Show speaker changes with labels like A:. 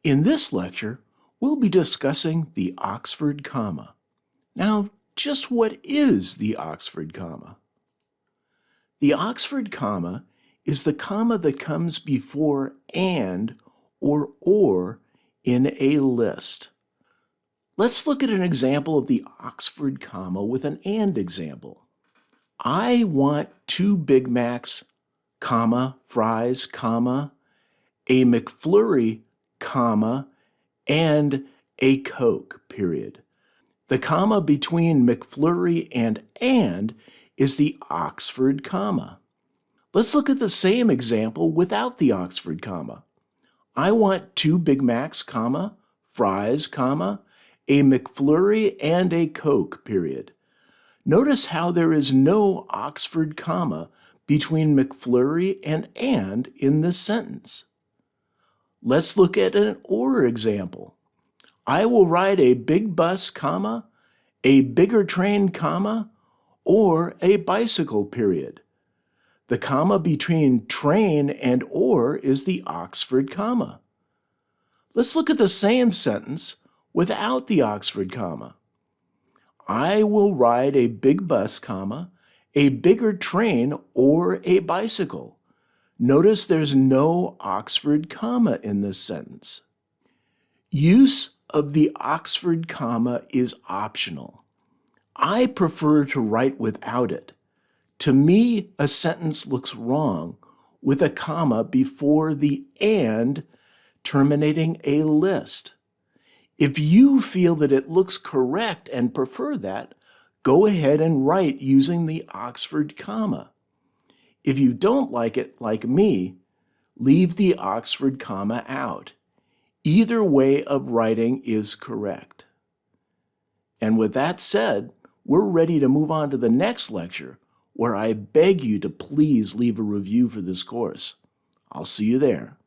A: In this lecture, we'll be discussing the Oxford comma. Now, just what is the Oxford comma? The Oxford comma is the comma that comes before and or in a list. Let's look at an example of the Oxford comma with an and example. I want 2 Big Macs, comma, fries, comma, a McFlurry, comma, and a Coke, period. The comma between McFlurry and is the Oxford comma. Let's look at the same example without the Oxford comma. I want 2 Big Macs, comma, fries, comma, a McFlurry and a Coke, period. Notice how there is no Oxford comma between McFlurry and in this sentence. Let's look at an or example. I will ride a big bus, comma, a bigger train, comma, or a bicycle, period. The comma between train and or is the Oxford comma. Let's look at the same sentence without the Oxford comma. I will ride a big bus, comma, a bigger train, or a bicycle. Notice there's no Oxford comma in this sentence. Use of the Oxford comma is optional. I prefer to write without it. To me, a sentence looks wrong with a comma before the and terminating a list. If you feel that it looks correct and prefer that, go ahead and write using the Oxford comma. If you don't like it, like me, leave the Oxford comma out. Either way of writing is correct. And with that said, we're ready to move on to the next lecture, where I beg you to please leave a review for this course. I'll see you there.